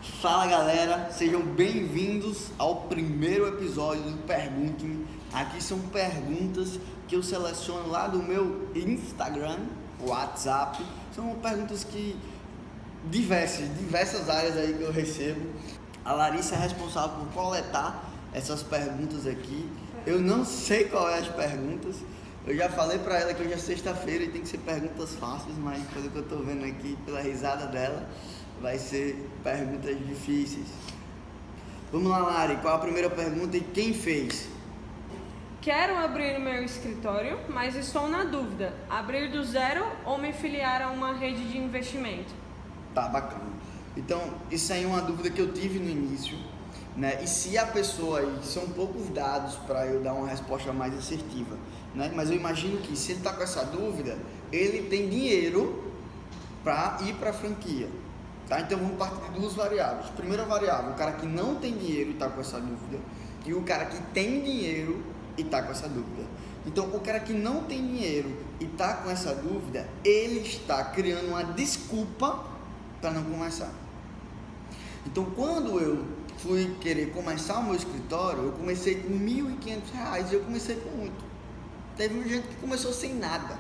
Fala galera, sejam bem-vindos ao primeiro episódio do Pergunte-me. Aqui são perguntas que eu seleciono lá do meu Instagram, WhatsApp. São perguntas que diversas áreas aí que eu recebo. A Larissa é responsável por coletar essas perguntas aqui. Eu não sei qual é as perguntas. Eu já falei pra ela que hoje é sexta-feira e tem que ser perguntas fáceis, mas pelo que eu tô vendo aqui, pela risada dela, vai ser perguntas difíceis. Vamos lá, Lari, qual a primeira pergunta e quem fez? Quero abrir o meu escritório, mas estou na dúvida. Abrir do zero ou me filiar a uma rede de investimento? Tá, bacana. Então, isso aí é uma dúvida que eu tive no início, né? E se a pessoa aí, são poucos dados para eu dar uma resposta mais assertiva, né? Mas eu imagino que se ele está com essa dúvida, ele tem dinheiro para ir para a franquia, tá? Então vamos partir de duas variáveis. Primeira variável, o cara que não tem dinheiro e está com essa dúvida, e o cara que tem dinheiro e está com essa dúvida. Então o cara que não tem dinheiro e está com essa dúvida, ele está criando uma desculpa para não começar. Então quando eu fui querer começar o meu escritório, eu comecei com R$1.500 e eu comecei com muito. Teve gente que começou sem nada.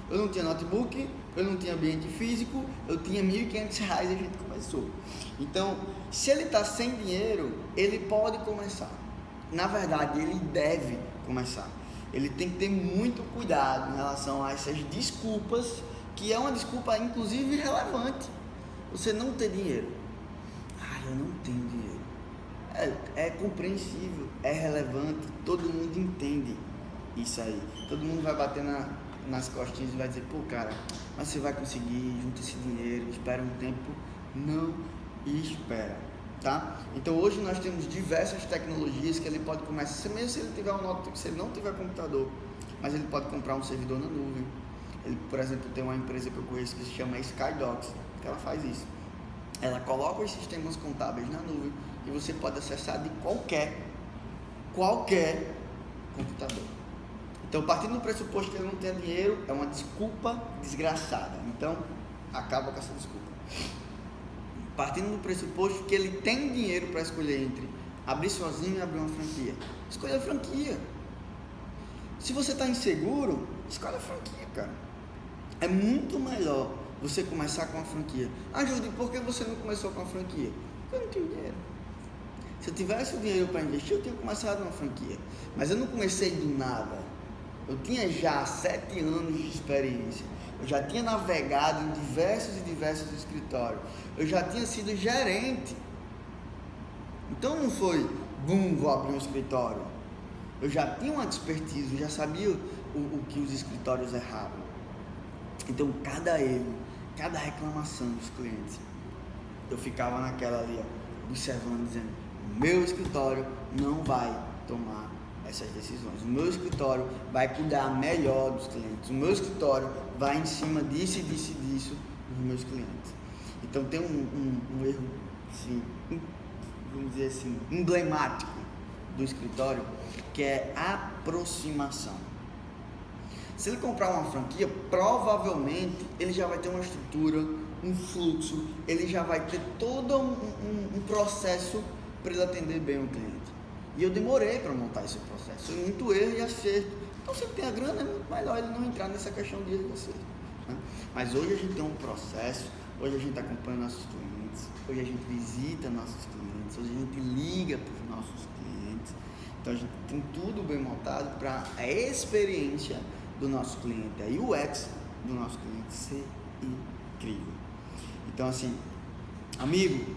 Eu não tinha notebook, eu não tinha ambiente físico, eu tinha R$1.500 e a gente começou. Então, se ele está sem dinheiro, ele pode começar. Na verdade, ele deve começar. Ele tem que ter muito cuidado em relação a essas desculpas, que é uma desculpa inclusive relevante. Você não ter dinheiro. Eu não tenho dinheiro. É compreensível, é relevante, todo mundo entende isso aí. Todo mundo vai bater nas costinhas e vai dizer, pô cara, mas você vai conseguir, junta esse dinheiro, espera um tempo. Não espera, tá? Então hoje nós temos diversas tecnologias que ele pode começar, mesmo se ele tiver um notebook, se ele não tiver computador, mas ele pode comprar um servidor na nuvem. Ele, por exemplo, tem uma empresa que eu conheço que se chama Skydocs, que ela faz isso. Ela coloca os sistemas contábeis na nuvem e você pode acessar de qualquer computador. Então, partindo do pressuposto que ele não tem dinheiro, é uma desculpa desgraçada. Então, acaba com essa desculpa. Partindo do pressuposto que ele tem dinheiro para escolher entre abrir sozinho e abrir uma franquia, escolha a franquia. Se você está inseguro, escolha a franquia, cara. É muito melhor você começar com a franquia. Ajude, por que você não começou com a franquia? Porque eu não tenho dinheiro. Se eu tivesse o dinheiro para investir, eu tinha começado uma franquia. Mas eu não comecei do nada. Eu tinha já 7 anos de experiência. Eu já tinha navegado em diversos escritórios. Eu já tinha sido gerente. Então não foi, vou abrir um escritório. Eu já tinha uma expertise, eu já sabia o que os escritórios erravam. Então cada erro, cada reclamação dos clientes, eu ficava naquela ali, observando, dizendo, o meu escritório não vai tomar essas decisões, o meu escritório vai cuidar melhor dos clientes, o meu escritório vai em cima disso dos meus clientes. Então tem um erro, assim, vamos dizer assim, emblemático do escritório, que é aproximação. Se ele comprar uma franquia, provavelmente ele já vai ter uma estrutura, um fluxo, ele já vai ter todo um processo para ele atender bem o cliente. E eu demorei para montar esse processo, foi muito erro e acerto. Então, se ele tem a grana, é muito melhor ele não entrar nessa questão de erro e acerto, né? Mas hoje a gente tem um processo, hoje a gente acompanha nossos clientes, hoje a gente visita nossos clientes, hoje a gente liga para os nossos clientes. Então, a gente tem tudo bem montado para a experiência do nosso cliente, a UX do nosso cliente ser incrível. Então assim, amigo,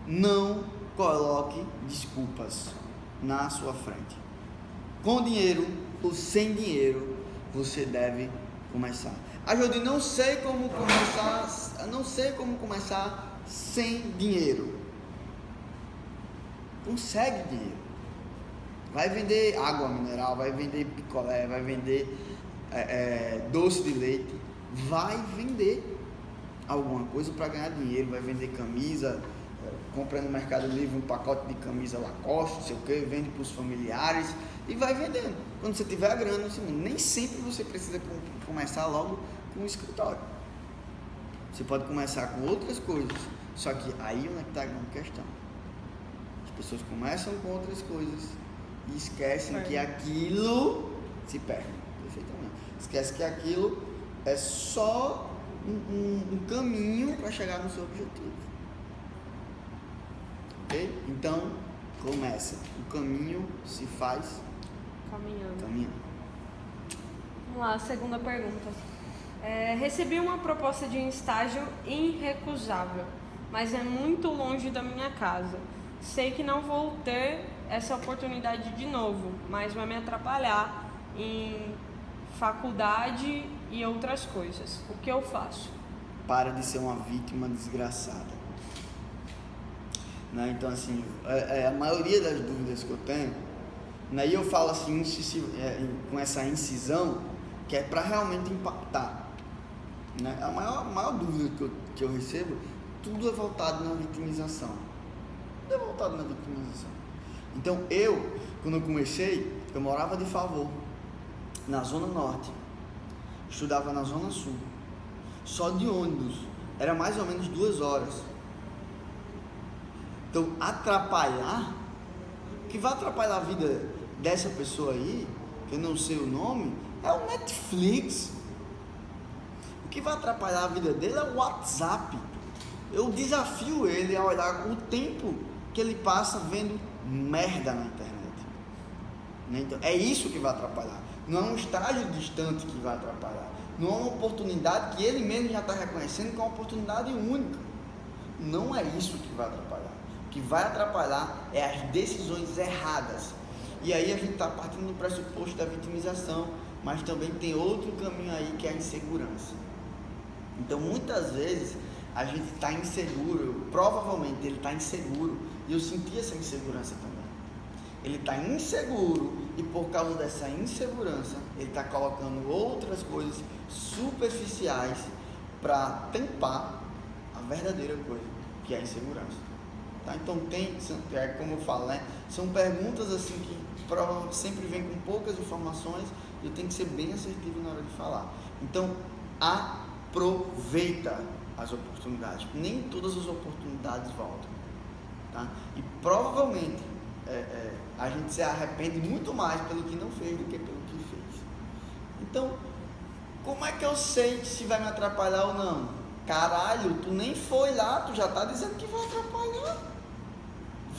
não coloque desculpas na sua frente. Com dinheiro ou sem dinheiro, você deve começar. Ajude, não sei como começar sem dinheiro. Consegue dinheiro. Vai vender água mineral, vai vender picolé, vai vender doce de leite, vai vender alguma coisa para ganhar dinheiro, vai vender camisa, compra no Mercado Livre um pacote de camisa Lacoste, não sei o que, vende para os familiares e vai vendendo. Quando você tiver a grana, nem sempre você precisa começar logo com um escritório. Você pode começar com outras coisas. Só que aí onde é que está a grande questão? As pessoas começam com outras coisas e esquecem que aquilo se perde, perfeitamente. Esquece que aquilo é só um caminho para chegar no seu objetivo. Ok? Então, começa. O caminho se faz caminhando. Vamos lá, segunda pergunta. Recebi uma proposta de um estágio irrecusável, mas é muito longe da minha casa. Sei que não vou ter essa oportunidade de novo, mas vai me atrapalhar em faculdade e outras coisas. O que eu faço? Para de ser uma vítima desgraçada. Né? Então, assim, a maioria das dúvidas que eu tenho, né, e eu falo assim, com essa incisão, que é para realmente impactar. Né? A maior dúvida que eu recebo, tudo é voltado na vitimização. Tudo é voltado na vitimização. Então, quando eu comecei, eu morava de favor, na Zona Norte, estudava na Zona Sul, só de ônibus, era mais ou menos 2 horas. Então, o que vai atrapalhar a vida dessa pessoa aí, que eu não sei o nome, é o Netflix. O que vai atrapalhar a vida dele é o WhatsApp. Eu desafio ele a olhar o tempo que ele passa vendo merda na internet. Então, é isso que vai atrapalhar. Não é um estágio distante que vai atrapalhar. Não é uma oportunidade que ele mesmo já está reconhecendo que é uma oportunidade única. Não é isso que vai atrapalhar. O que vai atrapalhar é as decisões erradas. E aí a gente está partindo do pressuposto da vitimização, mas também tem outro caminho aí que é a insegurança. Então muitas vezes a gente está inseguro, provavelmente ele está inseguro, e eu senti essa insegurança também. Ele está inseguro e por causa dessa insegurança ele está colocando outras coisas superficiais para tampar a verdadeira coisa, que é a insegurança. Tá? Então como eu falo, né? São perguntas assim que provavelmente sempre vem com poucas informações e eu tenho que ser bem assertivo na hora de falar. Então aproveita as oportunidades. Nem todas as oportunidades voltam. Tá? E provavelmente a gente se arrepende muito mais pelo que não fez do que pelo que fez. Então, como é que eu sei se vai me atrapalhar ou não? Caralho, tu nem foi lá, tu já tá dizendo que vai atrapalhar.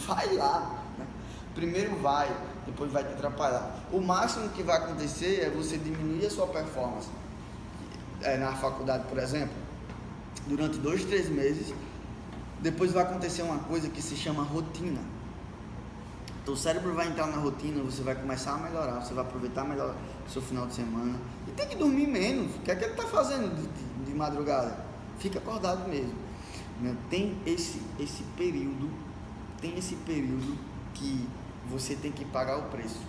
Vai lá, né? Primeiro vai, depois vai te atrapalhar. O máximo que vai acontecer é você diminuir a sua performance. Na faculdade, por exemplo, durante 2, 3 meses, depois vai acontecer uma coisa que se chama rotina. Então o cérebro vai entrar na rotina, você vai começar a melhorar, você vai aproveitar melhor o seu final de semana. E tem que dormir menos. O que é que ele está fazendo de madrugada? Fica acordado mesmo. Né? Tem esse período que você tem que pagar o preço.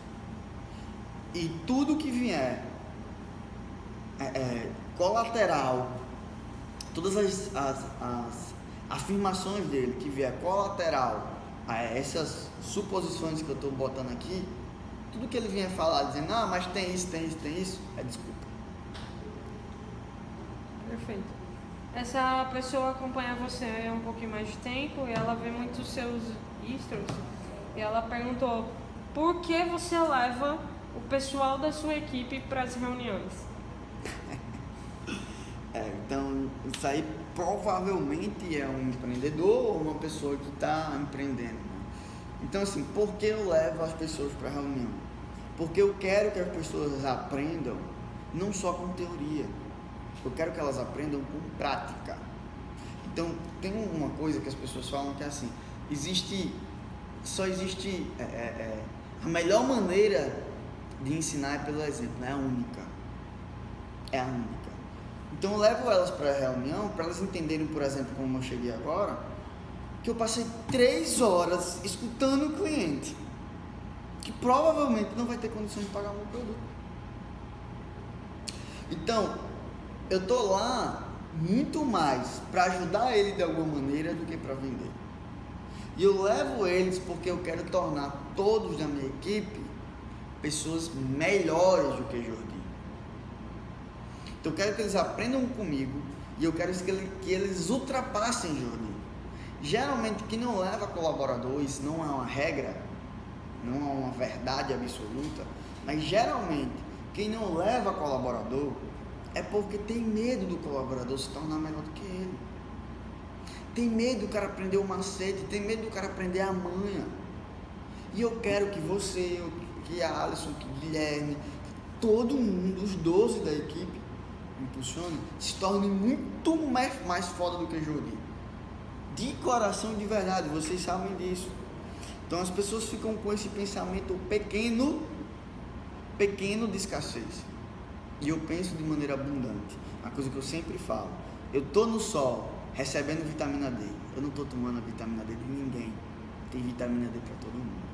E tudo que vier colateral, todas as afirmações dele que vier colateral a essas suposições que eu estou botando aqui, tudo que ele vier falar dizendo, mas tem isso, é desculpa. Perfeito. Essa pessoa acompanha você há um pouquinho mais de tempo e ela vê muitos seus stories e ela perguntou por que você leva o pessoal da sua equipe para as reuniões? Então isso aí provavelmente é um empreendedor ou uma pessoa que está empreendendo, né? Então assim, por que eu levo as pessoas para a reunião? Porque eu quero que as pessoas aprendam não só com teoria, eu quero que elas aprendam com prática. Então tem uma coisa que as pessoas falam que é assim, só existe a melhor maneira de ensinar é pelo exemplo, não é a única. É a única. Então eu levo elas para a reunião, para elas entenderem, por exemplo, como eu cheguei agora, que eu passei 3 horas escutando o cliente, que provavelmente não vai ter condições de pagar o meu produto. Então, eu estou lá muito mais para ajudar ele de alguma maneira do que para vender. E eu levo eles porque eu quero tornar todos da minha equipe pessoas melhores do que Jordi. Então eu quero que eles aprendam comigo e eu quero que eles ultrapassem Jordi. Geralmente, quem não leva colaborador, isso não é uma regra, não é uma verdade absoluta, mas geralmente, quem não leva colaborador é porque tem medo do colaborador se tornar melhor do que ele. Tem medo do cara aprender o macete, tem medo do cara aprender a manha. E eu quero que você, que a Alisson, que o Guilherme, que todo mundo, os 12 da equipe, Impulsione, se torne muito mais foda do que Jordi. De coração e de verdade, vocês sabem disso. Então as pessoas ficam com esse pensamento pequeno de escassez. E eu penso de maneira abundante. Uma coisa que eu sempre falo: eu tô no sol recebendo vitamina D. Eu não tô tomando a vitamina D de ninguém. Tem vitamina D para todo mundo.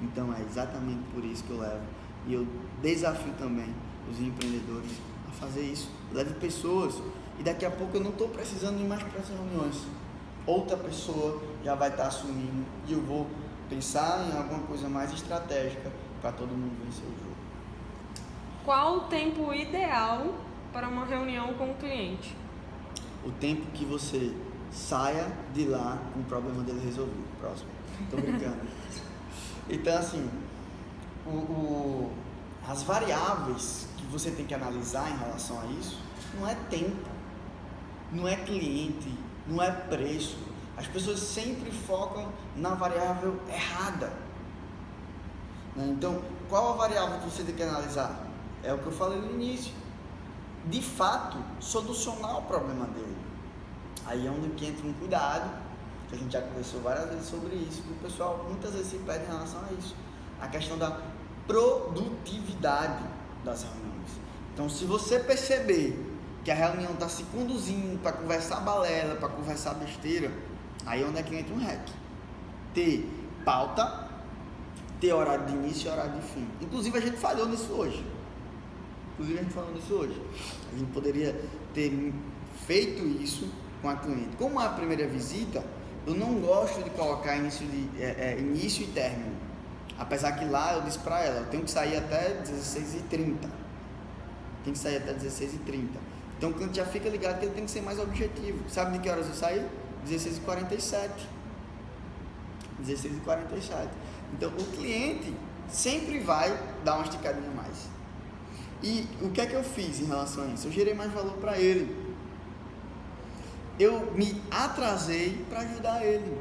Então é exatamente por isso que eu levo. E eu desafio também os empreendedores a fazer isso. Leve pessoas. E daqui a pouco eu não estou precisando ir mais para essas reuniões. Outra pessoa já vai estar assumindo. E eu vou pensar em alguma coisa mais estratégica para todo mundo vencer o jogo. Qual o tempo ideal para uma reunião com o cliente? O tempo que você saia de lá com o problema dele resolvido. Próximo. Tô brincando. Então, assim, as variáveis que você tem que analisar em relação a isso não é tempo, não é cliente, não é preço. As pessoas sempre focam na variável errada. Então, qual a variável que você tem que analisar? É o que eu falei no início. De fato, solucionar o problema dele. Aí é onde que entra um cuidado, que a gente já conversou várias vezes sobre isso, que o pessoal muitas vezes se perde em relação a isso. A questão da produtividade das reuniões. Então, se você perceber que a reunião está se conduzindo para conversar balela, para conversar besteira, aí é onde é que entra um hack. Ter pauta, ter horário de início e horário de fim. Inclusive, a gente falhou nisso hoje. A gente poderia ter feito isso com a cliente. Como é a primeira visita, eu não gosto de colocar início e término. Apesar que lá eu disse para ela, eu tenho que sair até 16h30. Então o cliente já fica ligado que ele tem que ser mais objetivo. Sabe de que horas eu saí? 16h47. Então o cliente sempre vai dar uma esticadinha a mais. E o que é que eu fiz em relação a isso? Eu gerei mais valor para ele. Eu me atrasei para ajudar ele,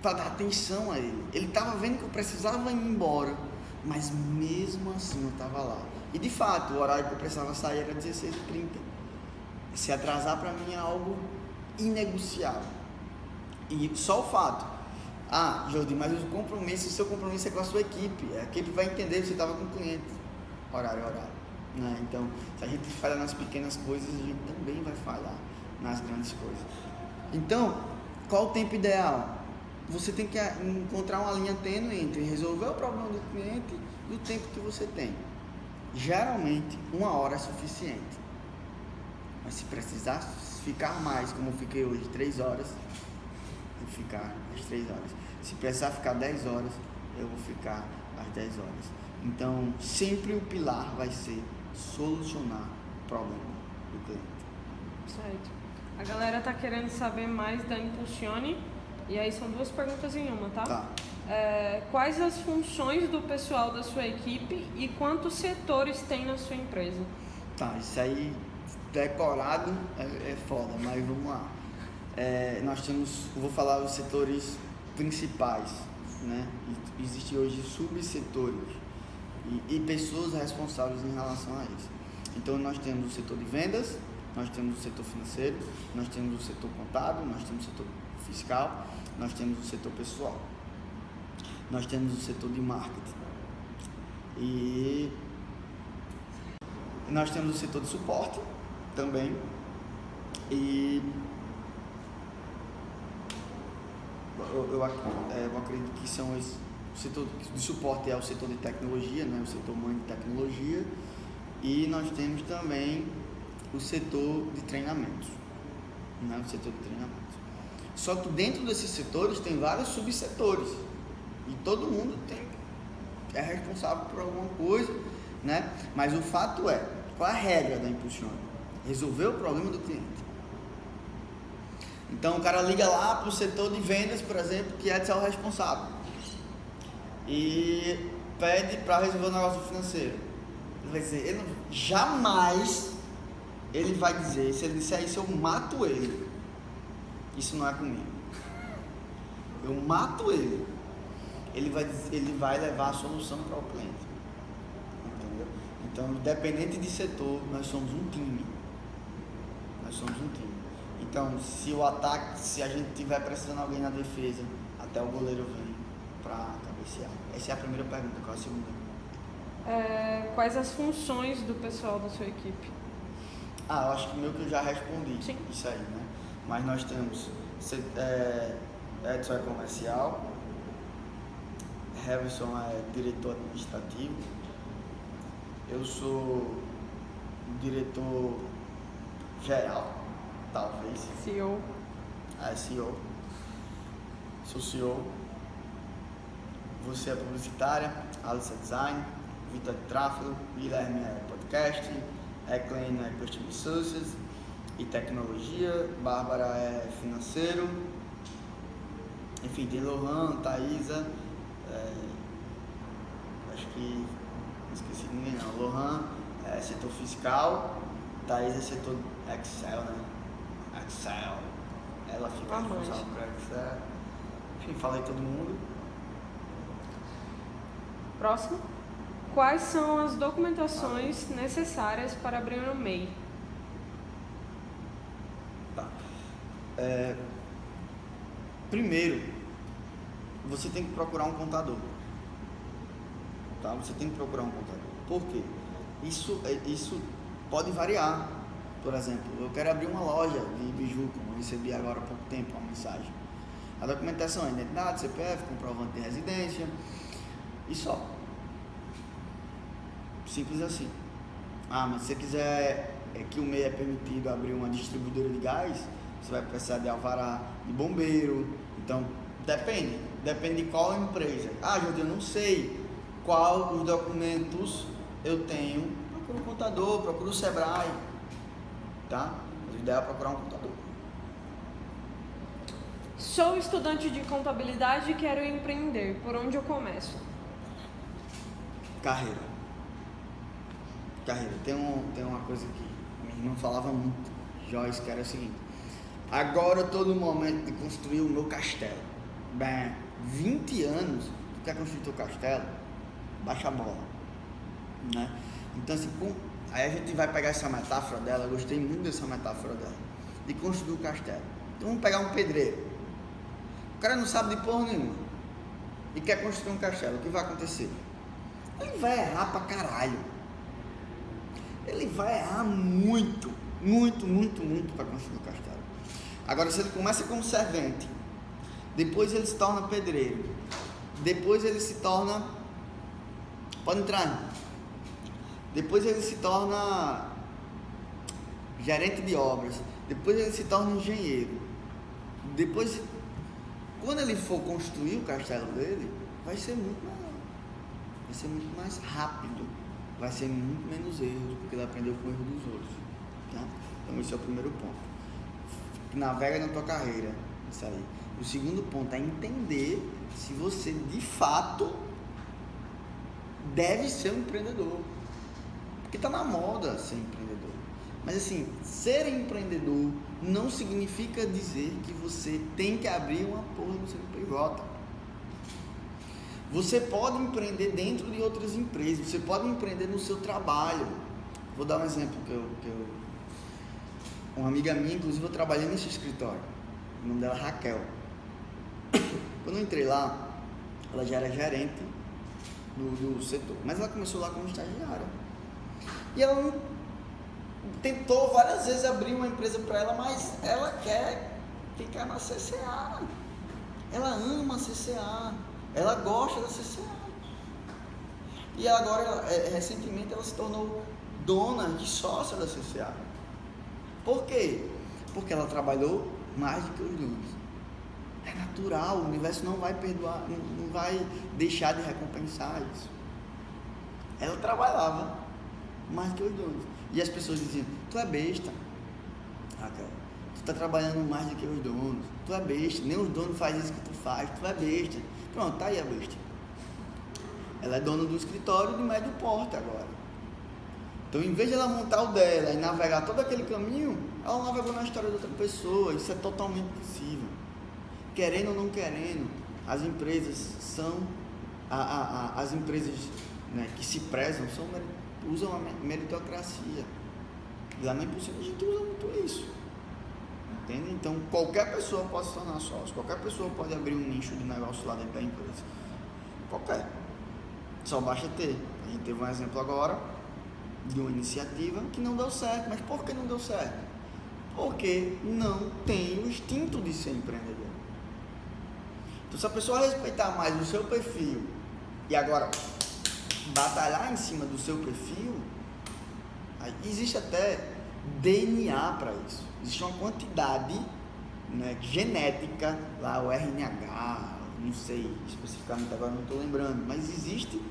para dar atenção a ele. Ele estava vendo que eu precisava ir embora, mas mesmo assim eu estava lá. E de fato, o horário que eu precisava sair era 16h30. Se atrasar para mim é algo inegociável. E só o fato, Jordi, mas o seu compromisso é com a sua equipe. A equipe vai entender que você estava com o cliente. Horário. Né? Então, se a gente falha nas pequenas coisas, a gente também vai falhar nas grandes coisas. Então, qual o tempo ideal? Você tem que encontrar uma linha tênue entre resolver o problema do cliente e o tempo que você tem. Geralmente, 1 hora é suficiente. Mas se precisar ficar mais, como eu fiquei hoje, 3 horas, eu vou ficar às 3 horas. Se precisar ficar 10 horas, eu vou ficar às 10 horas. Então, sempre o pilar vai ser solucionar o problema do cliente. Certo. A galera tá querendo saber mais da Impulsione, e aí são 2 perguntas em uma, tá? Tá. Quais as funções do pessoal da sua equipe e quantos setores tem na sua empresa? Tá, isso aí decorado é foda, mas vamos lá. Eu vou falar os setores principais, né? Existem hoje subsetores e pessoas responsáveis em relação a isso. Então nós temos o setor de vendas, nós temos o setor financeiro, nós temos o setor contábil, nós temos o setor fiscal, nós temos o setor pessoal, nós temos o setor de marketing e nós temos o setor de suporte também. E eu acredito que são esses. O setor de suporte é o setor de tecnologia, né? O setor mãe de tecnologia, e nós temos também o setor de treinamentos, né? O setor de treinamentos. Só que dentro desses setores tem vários subsetores e todo mundo é responsável por alguma coisa, né? Mas o fato qual é a regra da Impulsione? Resolver o problema do cliente. Então o cara liga lá para o setor de vendas, por exemplo, que é de ser o responsável, e pede para resolver o negócio financeiro. Ele vai dizer, jamais ele vai dizer, se ele disser isso, eu mato ele. Isso não é comigo. Eu mato ele. Ele vai levar a solução para o cliente. Entendeu? Então, independente de setor, nós somos um time. Então, se a gente tiver precisando de alguém na defesa, até o goleiro vem para cabecear. Essa é a primeira pergunta. Qual é a segunda? Quais as funções do pessoal da sua equipe? Eu acho que eu já respondi. Sim. Isso aí, né? Mas nós temos Edson é comercial, Heverson é diretor administrativo, eu sou diretor geral, talvez. CEO. CEO. Sou CEO. Você é publicitária, Alice é design, Vitor é tráfego, Guilherme é podcast, Eclen é customer services e tecnologia, Bárbara é financeiro, enfim, tem Lohan, Thaisa, acho que não esqueci de ninguém não. Lohan é setor fiscal, Thaisa é setor Excel, né? Excel, ela fica responsável por Excel. Enfim, falei todo mundo. Próximo. Quais são as documentações necessárias para abrir um MEI? Tá. Primeiro, você tem que procurar um contador. Tá? Você tem que procurar um contador. Por quê? Isso pode variar. Por exemplo, eu quero abrir uma loja de biju, como eu recebi agora há pouco tempo uma mensagem. A documentação é identidade, CPF, comprovante de residência e só. Simples assim. Mas se você quiser que o MEI é permitido abrir uma distribuidora de gás, você vai precisar de alvará de bombeiro. Então, depende de qual empresa. Jordi, eu não sei qual os documentos eu tenho. Procura um contador, procura o Sebrae, tá? A ideia é procurar um contador. Sou estudante de contabilidade e quero empreender. Por onde eu começo? Carreira. Tem uma coisa que minha irmã falava muito, Joyce, que era o seguinte: agora eu estou no momento de construir o meu castelo. 20 anos, tu quer construir teu castelo? Baixa a bola, né? Então assim, aí a gente vai pegar essa metáfora dela, eu gostei muito dessa metáfora dela, de construir o castelo. Então vamos pegar um pedreiro, o cara não sabe de porra nenhuma e quer construir um castelo, o que vai acontecer? Ele vai errar pra caralho. Ele vai errar muito para construir o castelo. Agora, se ele começa como servente, depois ele se torna pedreiro, depois ele se torna, pode entrar, depois ele se torna gerente de obras, depois ele se torna engenheiro, depois, quando ele for construir o castelo dele, vai ser muito melhor, vai ser muito mais rápido, vai ser muito menos erros, porque ele aprendeu com o erro dos outros, tá? Então esse é o primeiro ponto. Navega na tua carreira, isso aí. O segundo ponto é entender se você de fato deve ser um empreendedor, porque tá na moda ser empreendedor. Mas assim, ser empreendedor não significa dizer que você tem que abrir uma porra no CNPJ. Você pode empreender dentro de outras empresas, você pode empreender no seu trabalho. Vou dar um exemplo uma amiga minha, inclusive eu trabalhei nesse escritório, o nome dela é Raquel. Quando eu entrei lá, ela já era gerente do setor, mas ela começou lá como estagiária. E ela tentou várias vezes abrir uma empresa para ela, mas ela quer ficar na CCA. Ela ama a CCA. Ela gosta da CCA. E agora, recentemente, ela se tornou dona de sócia da CCA. Por quê? Porque ela trabalhou mais do que os donos. É natural, o universo não vai perdoar, não vai deixar de recompensar isso. Ela trabalhava mais do que os donos. E as pessoas diziam: tu é besta, Raquel, tu tá trabalhando mais do que os donos, tu é besta, nem os donos fazem isso que tu faz, tu é besta. Pronto, tá aí a besta. Ela é dona do escritório de médio porte agora. Então, em vez de ela montar o dela e navegar todo aquele caminho, ela navegou na história de outra pessoa. Isso é totalmente possível. Querendo ou não querendo, as empresas são... as empresas, né, que se prezam usam a meritocracia. E lá na Impulsiona a gente usa muito isso. Entende? Então, qualquer pessoa pode se tornar sócio. Qualquer pessoa pode abrir um nicho de negócio lá dentro da empresa. Qualquer. Só basta ter. A gente teve um exemplo agora de uma iniciativa que não deu certo. Mas por que não deu certo? Porque não tem o instinto de ser empreendedor. Então, se a pessoa respeitar mais o seu perfil e agora batalhar em cima do seu perfil, aí existe até DNA para isso. Existe uma quantidade, né, genética, lá o RNH, não sei especificamente agora, não estou lembrando, mas existe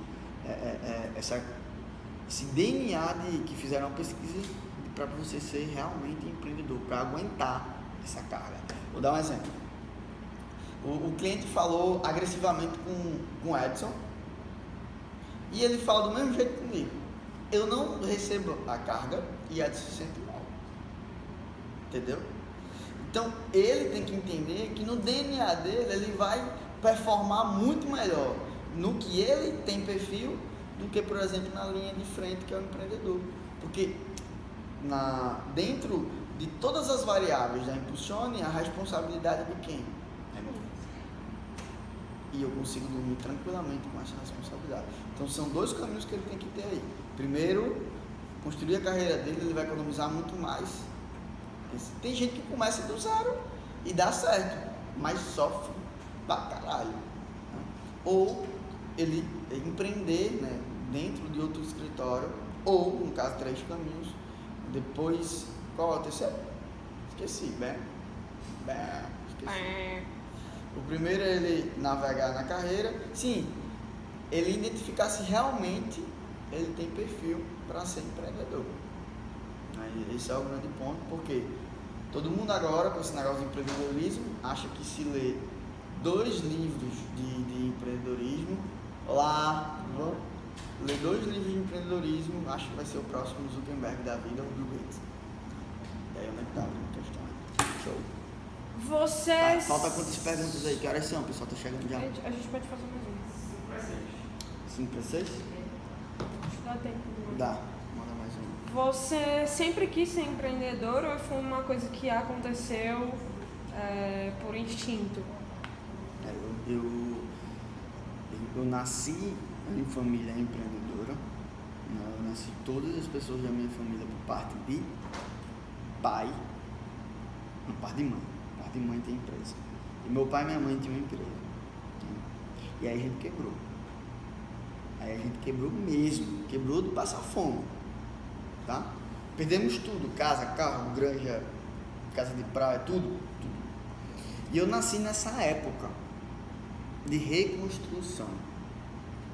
esse DNA que fizeram uma pesquisa para você ser realmente empreendedor, para aguentar essa carga. Vou dar um exemplo. O cliente falou agressivamente com o Edson e ele fala do mesmo jeito comigo. Eu não recebo a carga e Edson se sente mal. Entendeu? Então ele tem que entender que no DNA dele ele vai performar muito melhor no que ele tem perfil do que, por exemplo, na linha de frente, que é o empreendedor. Porque dentro de todas as variáveis da Impulsione, a responsabilidade é de quem? É minha. E eu consigo dormir tranquilamente com essa responsabilidade. Então são dois caminhos que ele tem que ter aí. Primeiro, construir a carreira dele, ele vai economizar muito mais. Tem gente que começa do zero e dá certo, mas sofre pra caralho. Né? Ou ele empreender, né, dentro de outro escritório, ou, no caso, 3 caminhos. Depois, qual é o terceiro? Esqueci, esqueci. O primeiro é ele navegar na carreira. Sim, ele identificar se realmente ele tem perfil para ser empreendedor. Esse é o grande ponto, porque todo mundo agora, com esse negócio de empreendedorismo, acha que se lê 2 livros de empreendedorismo, ler 2 livros de empreendedorismo, acho que vai ser o próximo Zuckerberg da vida, ou Bill Gates. E aí, onde é que tá a questão? Show. Vocês... falta quantas perguntas aí? Que horas são? O pessoal tá chegando já. A gente pode fazer mais uma. 5 para 6? Acho que dá tempo. Né? Dá. Manda mais um. Você sempre quis ser empreendedor ou foi uma coisa que aconteceu por instinto? Eu nasci em família empreendedora. Eu nasci todas as pessoas da minha família por parte de pai, por parte de mãe. Por parte de mãe tem empresa. E meu pai e minha mãe tinham uma empresa. E aí a gente quebrou. Aí a gente quebrou mesmo. Quebrou de passar fome. Tá? Perdemos tudo. Casa, carro, granja, casa de praia, tudo. E eu nasci nessa época de reconstrução.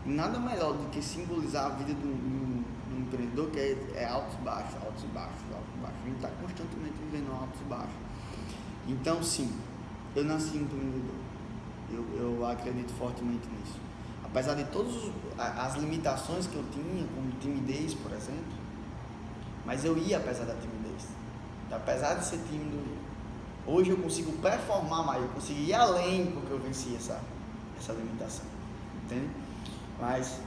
E nada melhor do que simbolizar a vida do empreendedor, que é altos e baixos, altos e baixos, altos e baixos. A gente está constantemente vivendo altos e baixos. Então, sim, eu nasci empreendedor. Eu acredito fortemente nisso. Apesar de todas as limitações que eu tinha, como timidez, por exemplo, mas eu ia apesar da timidez. Apesar de ser tímido, hoje eu consigo performar mais, eu consigo ir além porque eu venci essa limitação. Entende? Mas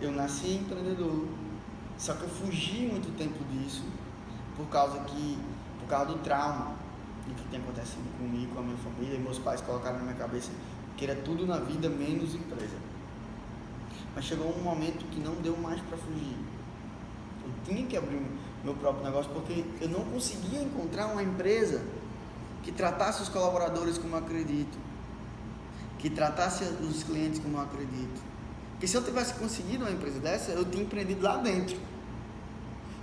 eu nasci empreendedor, só que eu fugi muito tempo disso por causa do trauma do que tem acontecido comigo, com a minha família. E meus pais colocaram na minha cabeça que era tudo na vida menos empresa. Mas chegou um momento que não deu mais para fugir. Eu tinha que abrir meu próprio negócio porque eu não conseguia encontrar uma empresa que tratasse os colaboradores como eu acredito, que tratasse os clientes como eu acredito. Porque se eu tivesse conseguido uma empresa dessa, eu tinha empreendido lá dentro.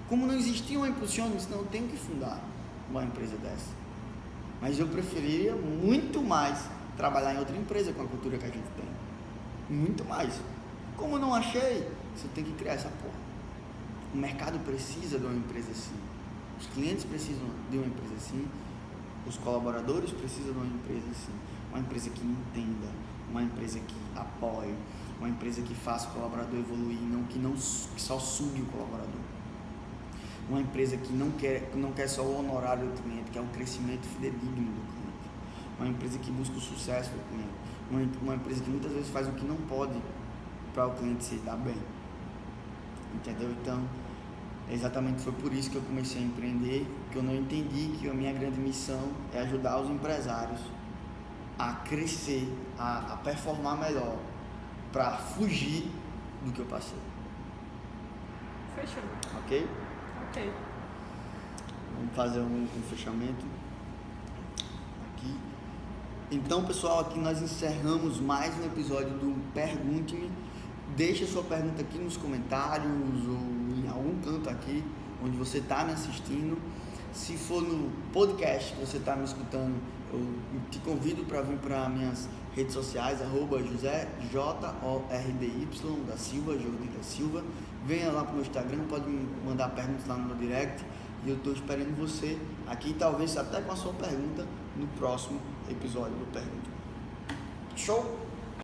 Como não existia uma Impulsione, senão eu tenho que fundar uma empresa dessa. Mas eu preferiria muito mais trabalhar em outra empresa com a cultura que a gente tem. Muito mais. Como eu não achei, você tem que criar essa porra. O mercado precisa de uma empresa assim. Os clientes precisam de uma empresa assim. Os colaboradores precisam de uma empresa assim, uma empresa que entenda, uma empresa que apoie, uma empresa que faça o colaborador evoluir, que só sugue o colaborador. Uma empresa que não quer só o honorário do cliente, que é o crescimento fidedigno do cliente. Uma empresa que busca o sucesso do cliente. Uma empresa que muitas vezes faz o que não pode para o cliente se dar bem. Entendeu? Então, exatamente foi por isso que eu comecei a empreender, que eu não entendi que a minha grande missão é ajudar os empresários a crescer, a performar melhor, para fugir do que eu passei. Fechou. Ok? Ok. Vamos fazer um fechamento aqui. Então, pessoal, aqui nós encerramos mais um episódio do Pergunte-me. Deixa sua pergunta aqui nos comentários ou em algum canto aqui onde você está me assistindo. Se for no podcast que você está me escutando, eu te convido para vir para minhas redes sociais, @José JORDY da Silva, Jordi da Silva. Venha lá para o meu Instagram, pode me mandar perguntas lá no meu direct e eu estou esperando você aqui, talvez até com a sua pergunta no próximo episódio do Pergunta. Show!